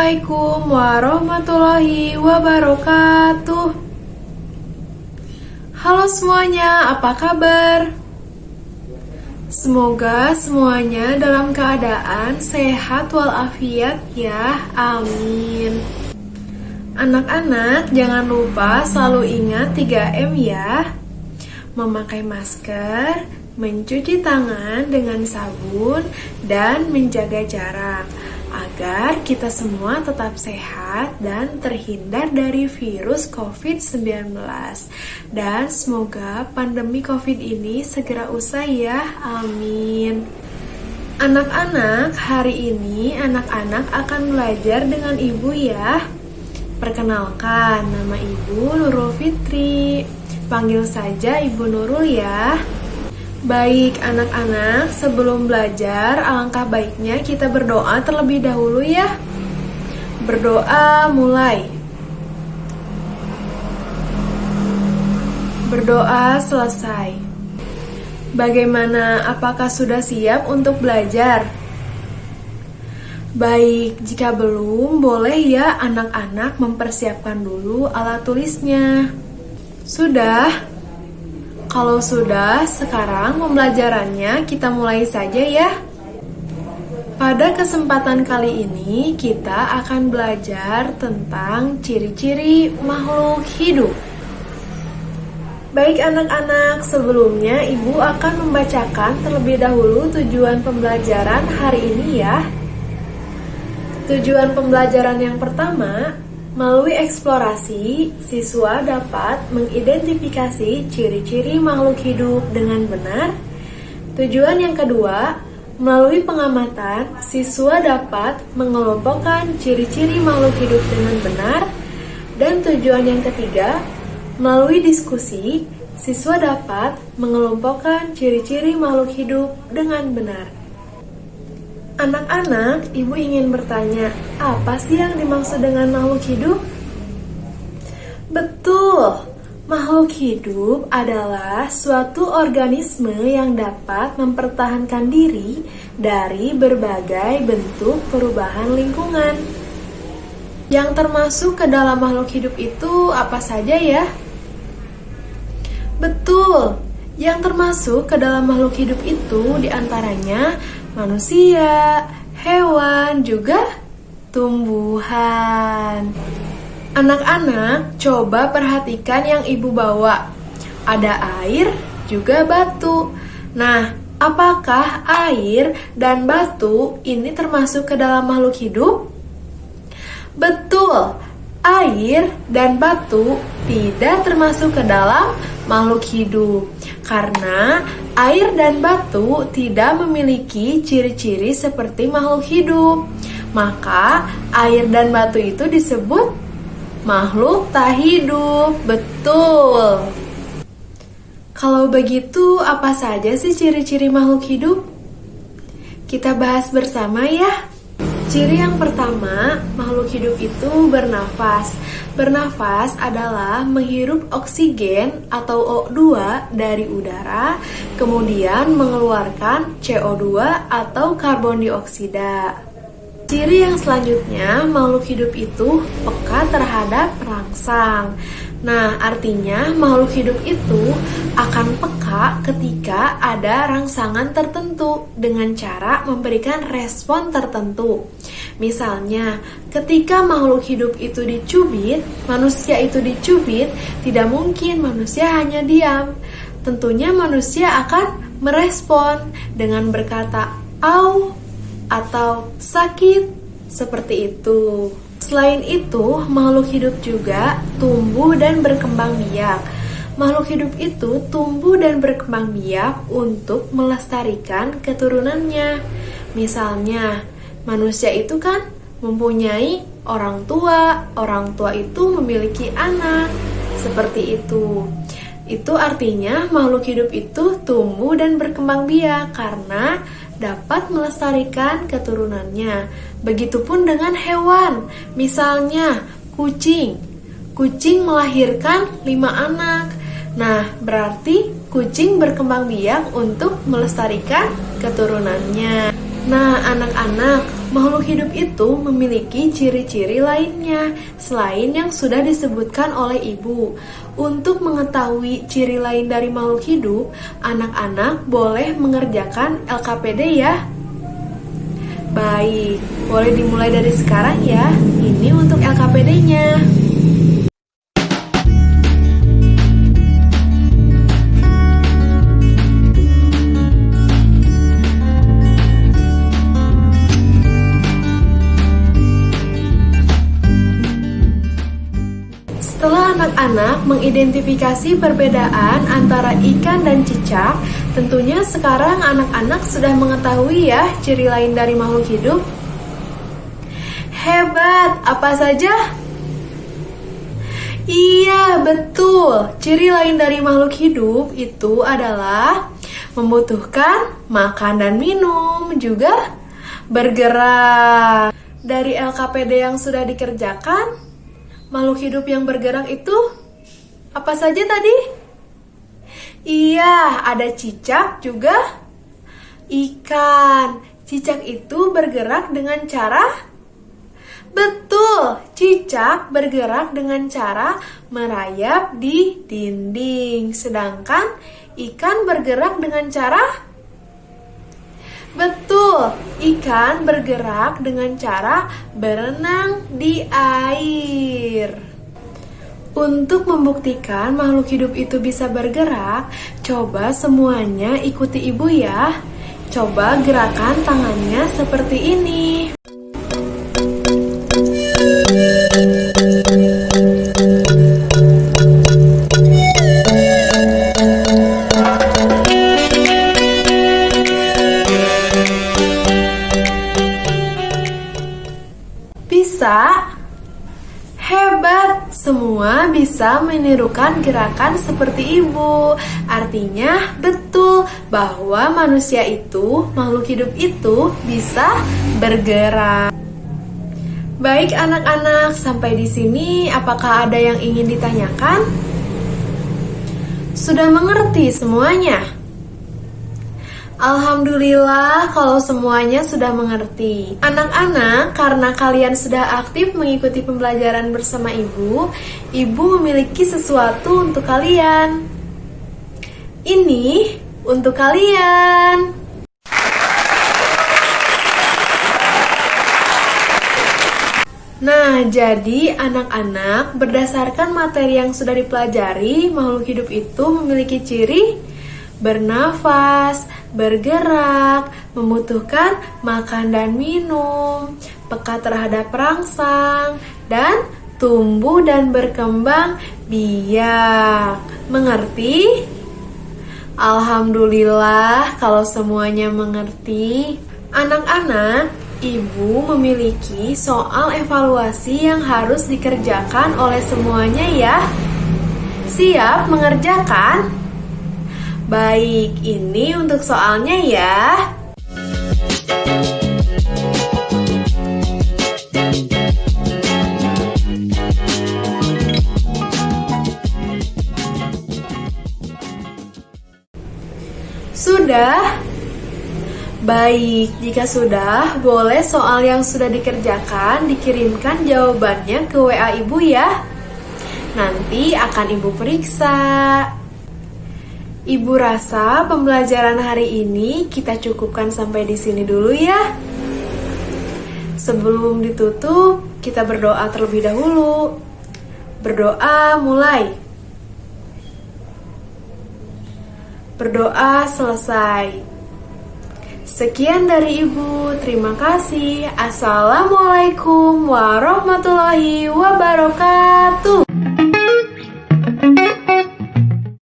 Assalamualaikum warahmatullahi wabarakatuh. Halo semuanya, apa kabar? Semoga semuanya dalam keadaan sehat walafiat ya, amin. Anak-anak jangan lupa selalu ingat 3M ya. Memakai masker, mencuci tangan dengan sabun, dan menjaga jarak agar kita semua tetap sehat dan terhindar dari virus COVID-19. Dan semoga pandemi COVID ini segera usai ya, amin. Anak-anak, hari ini anak-anak akan belajar dengan ibu ya. Perkenalkan, nama ibu Nurul Fitri. Panggil saja Ibu Nurul ya. Baik anak-anak, sebelum belajar alangkah baiknya kita berdoa terlebih dahulu ya. Berdoa mulai. Berdoa selesai. Bagaimana, apakah sudah siap untuk belajar? Baik, jika belum, boleh ya anak-anak mempersiapkan dulu alat tulisnya. Sudah? Kalau sudah, sekarang pembelajarannya kita mulai saja ya. Pada kesempatan kali ini, kita akan belajar tentang ciri-ciri makhluk hidup. Baik anak-anak, sebelumnya Ibu akan membacakan terlebih dahulu tujuan pembelajaran hari ini ya. Tujuan pembelajaran yang pertama, melalui eksplorasi, siswa dapat mengidentifikasi ciri-ciri makhluk hidup dengan benar. Tujuan yang kedua, melalui pengamatan, siswa dapat mengelompokkan ciri-ciri makhluk hidup dengan benar. Dan tujuan yang ketiga, melalui diskusi, siswa dapat mengelompokkan ciri-ciri makhluk hidup dengan benar. Anak-anak, Ibu ingin bertanya, apa sih yang dimaksud dengan makhluk hidup? Betul, makhluk hidup adalah suatu organisme yang dapat mempertahankan diri dari berbagai bentuk perubahan lingkungan. Yang termasuk ke dalam makhluk hidup itu apa saja ya? Betul, yang termasuk ke dalam makhluk hidup itu diantaranya manusia, hewan, juga tumbuhan. Anak-anak, coba perhatikan yang Ibu bawa. Ada air, juga batu. Nah, apakah air dan batu ini termasuk ke dalam makhluk hidup? Betul, air dan batu tidak termasuk ke dalam makhluk hidup. Karena air dan batu tidak memiliki ciri-ciri seperti makhluk hidup. Maka air dan batu itu disebut makhluk tak hidup. Betul. Kalau begitu, apa saja sih ciri-ciri makhluk hidup? Kita bahas bersama ya. Ciri yang pertama, makhluk hidup itu bernafas. Bernafas adalah menghirup oksigen atau O2 dari udara, kemudian mengeluarkan CO2 atau karbon dioksida. Ciri yang selanjutnya, makhluk hidup itu peka terhadap rangsang. Nah, artinya makhluk hidup itu akan peka ketika ada rangsangan tertentu dengan cara memberikan respon tertentu. Misalnya, ketika makhluk hidup itu dicubit, manusia itu dicubit, tidak mungkin manusia hanya diam. Tentunya manusia akan merespon dengan berkata "au" atau "sakit", seperti itu. Selain itu, makhluk hidup juga tumbuh dan berkembang biak. Makhluk hidup itu tumbuh dan berkembang biak untuk melestarikan keturunannya. Misalnya, manusia itu kan mempunyai orang tua itu memiliki anak, seperti itu. Itu artinya makhluk hidup itu tumbuh dan berkembang biak karena dapat melestarikan keturunannya. Begitupun dengan hewan. Misalnya kucing. Kucing melahirkan 5 anak. Nah, berarti kucing berkembang biak untuk melestarikan keturunannya. Nah, anak-anak, Makhluk hidup itu memiliki ciri-ciri lainnya selain yang sudah disebutkan oleh ibu. Untuk mengetahui ciri lain dari makhluk hidup, anak-anak boleh mengerjakan LKPD ya. Baik, boleh dimulai dari sekarang ya. Ini untuk LKPD-nya. Setelah anak-anak mengidentifikasi perbedaan antara ikan dan cicak, tentunya sekarang anak-anak sudah mengetahui ya ciri lain dari makhluk hidup. Hebat, apa saja? Iya, betul. Ciri lain dari makhluk hidup itu adalah membutuhkan makan dan minum, juga bergerak. Dari LKPD yang sudah dikerjakan, makhluk hidup yang bergerak itu apa saja tadi? Iya, ada cicak juga ikan. Cicak itu bergerak dengan cara betul, cicak bergerak dengan cara merayap di dinding. Sedangkan ikan bergerak dengan cara betul, ikan bergerak dengan cara berenang di air. Untuk membuktikan makhluk hidup itu bisa bergerak, coba semuanya ikuti ibu ya. Coba gerakan tangannya seperti ini. Bisa? Hebat, semua bisa menirukan gerakan seperti ibu. Artinya betul bahwa manusia itu, makhluk hidup itu bisa bergerak. Baik anak-anak, sampai di sini apakah ada yang ingin ditanyakan? Sudah mengerti semuanya? Alhamdulillah kalau semuanya sudah mengerti. Anak-anak, karena kalian sudah aktif mengikuti pembelajaran bersama ibu memiliki sesuatu untuk kalian. Ini untuk kalian. Nah, jadi anak-anak, berdasarkan materi yang sudah dipelajari, makhluk hidup itu memiliki ciri bernafas, bergerak, membutuhkan makan dan minum, peka terhadap perangsang, dan tumbuh dan berkembang biak. Mengerti? Alhamdulillah kalau semuanya mengerti. Anak-anak, ibu memiliki soal evaluasi yang harus dikerjakan oleh semuanya ya. Siap mengerjakan? Baik, ini untuk soalnya ya. Sudah? Baik, jika sudah, boleh soal yang sudah dikerjakan dikirimkan jawabannya ke WA ibu ya. Nanti akan ibu periksa. Ibu rasa pembelajaran hari ini kita cukupkan sampai di sini dulu ya. Sebelum ditutup, kita berdoa terlebih dahulu. Berdoa mulai. Berdoa selesai. Sekian dari ibu, terima kasih. Assalamualaikum warahmatullahi wabarakatuh.